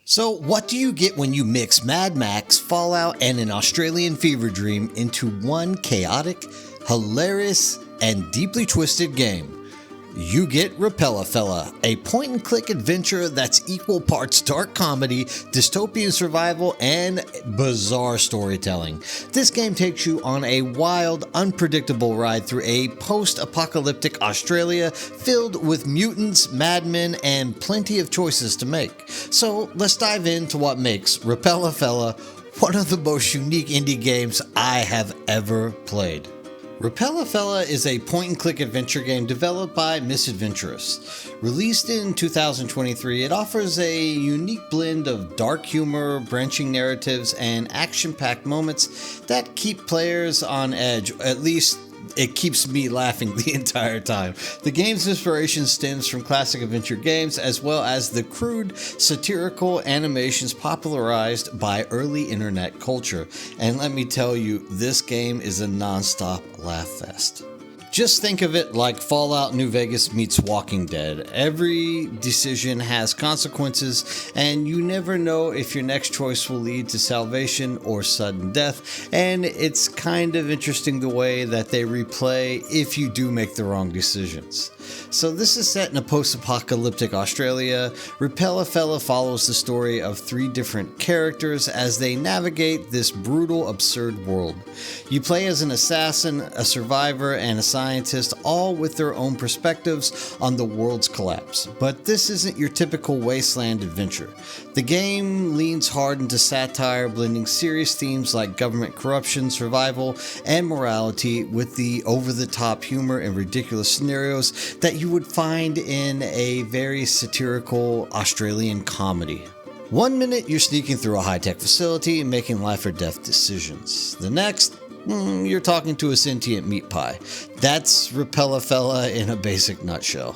So, what do you get when you mix Mad Max, Fallout, and an Australian fever dream into one chaotic, hilarious, and deeply twisted game? You get Repella Fella, a point-and-click adventure that's equal parts dark comedy, dystopian survival, and bizarre storytelling. This game takes you on a wild, unpredictable ride through a post-apocalyptic Australia filled with mutants, madmen, and plenty of choices to make. So let's dive into what makes Repella Fella one of the most unique indie games I have ever played. Repella Fella is a point-and-click adventure game developed by Misadventurous. Released in 2023, it offers a unique blend of dark humor, branching narratives, and action-packed moments that keep players on edge. At least, it keeps me laughing the entire time. The game's inspiration stems from classic adventure games as well as the crude, satirical animations popularized by early internet culture. And let me tell you, this game is a non-stop laugh fest. Just think of it like Fallout New Vegas meets Walking Dead. Every decision has consequences, and you never know if your next choice will lead to salvation or sudden death. And it's kind of interesting the way that they replay if you do make the wrong decisions. So this is set in a post-apocalyptic Australia. Repella Fella follows the story of three different characters as they navigate this brutal, absurd world. You play as an assassin, a survivor, and a scientist, all with their own perspectives on the world's collapse. But this isn't your typical wasteland adventure. The game leans hard into satire, blending serious themes like government corruption, survival, and morality with the over-the-top humor and ridiculous scenarios that you would find in a very satirical Australian comedy. One minute you're sneaking through a high-tech facility and making life or death decisions. The next, you're talking to a sentient meat pie. That's Repella Fella in a basic nutshell.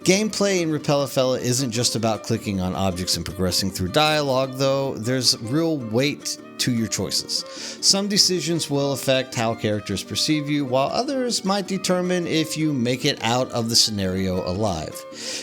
Gameplay in Repella Fella isn't just about clicking on objects and progressing through dialogue, though. There's real weight to your choices. Some decisions will affect how characters perceive you, while others might determine if you make it out of the scenario alive.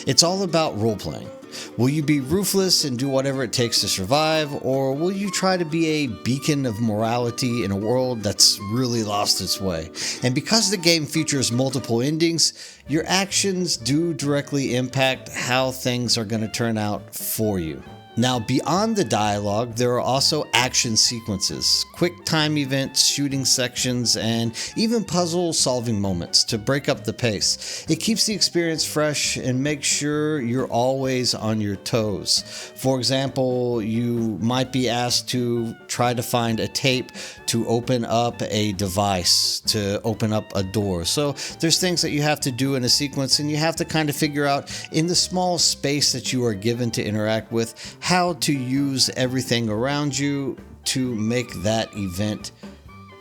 It's all about role-playing. Will you be ruthless and do whatever it takes to survive, or will you try to be a beacon of morality in a world that's really lost its way? And because the game features multiple endings, your actions do directly impact how things are going to turn out for you. Now, beyond the dialogue, there are also action sequences, quick time events, shooting sections, and even puzzle-solving moments to break up the pace. It keeps the experience fresh and makes sure you're always on your toes. For example, you might be asked to try to find a tape to open up a device, to open up a door. So there's things that you have to do in a sequence, and you have to kind of figure out in the small space that you are given to interact with how to use everything around you to make that event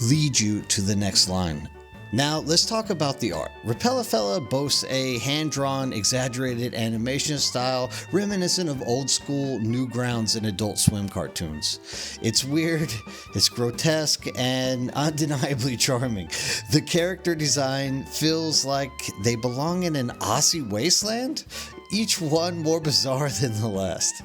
lead you to the next line. Now, let's talk about the art. Repella Fella boasts a hand-drawn, exaggerated animation style reminiscent of old-school Newgrounds and Adult Swim cartoons. It's weird, it's grotesque, and undeniably charming. The character design feels like they belong in an Aussie wasteland, each one more bizarre than the last.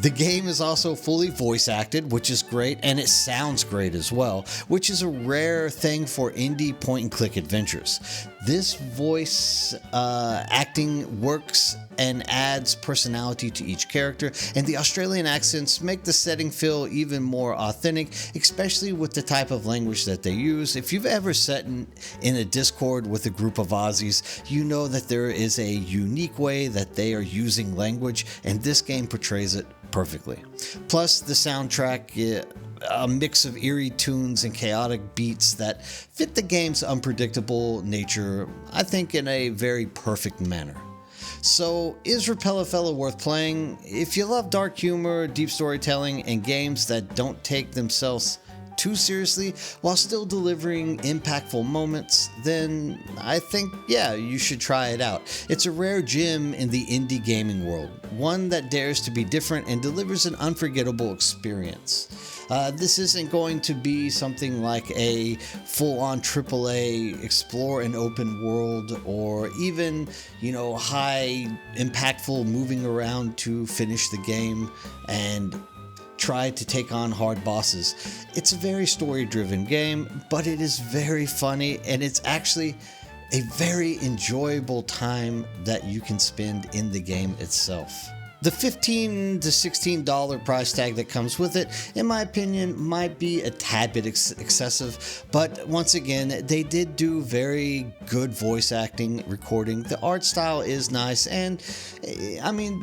The game is also fully voice acted, which is great, and it sounds great as well, which is a rare thing for indie point-and-click adventures. This voice acting works and adds personality to each character, and the Australian accents make the setting feel even more authentic, especially with the type of language that they use. If you've ever sat in a Discord with a group of Aussies, you know that there is a unique way that they are using language, and this game portrays it perfectly. Plus, the soundtrack, a mix of eerie tunes and chaotic beats that fit the game's unpredictable nature, I think, in a very perfect manner. So, is Repella Fella worth playing? If you love dark humor, deep storytelling, and games that don't take themselves too seriously while still delivering impactful moments, then I think, yeah, you should try it out. It's a rare gem in the indie gaming world, one that dares to be different and delivers an unforgettable experience. This isn't going to be something like a full-on AAA explore an open world, or even, high impactful moving around to finish the game and try to take on hard bosses. It's a very story-driven game, but it is very funny, and it's actually a very enjoyable time that you can spend in the game itself. The $15 to $16 price tag that comes with it, in my opinion, might be a tad bit excessive, but once again, they did do very good voice acting, recording. The art style is nice, and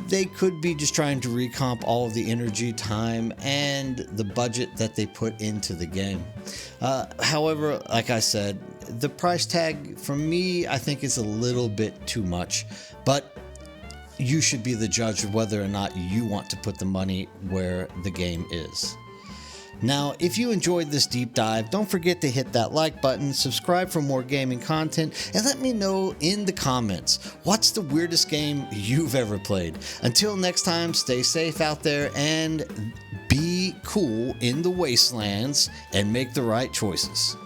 they could be just trying to recomp all of the energy, time, and the budget that they put into the game. However, like I said, the price tag for me, I think is a little bit too much, but you should be the judge of whether or not you want to put the money where the game is. Now, if you enjoyed this deep dive, don't forget to hit that like button, subscribe for more gaming content, and let me know in the comments, what's the weirdest game you've ever played? Until next time, stay safe out there and be cool in the wastelands and make the right choices.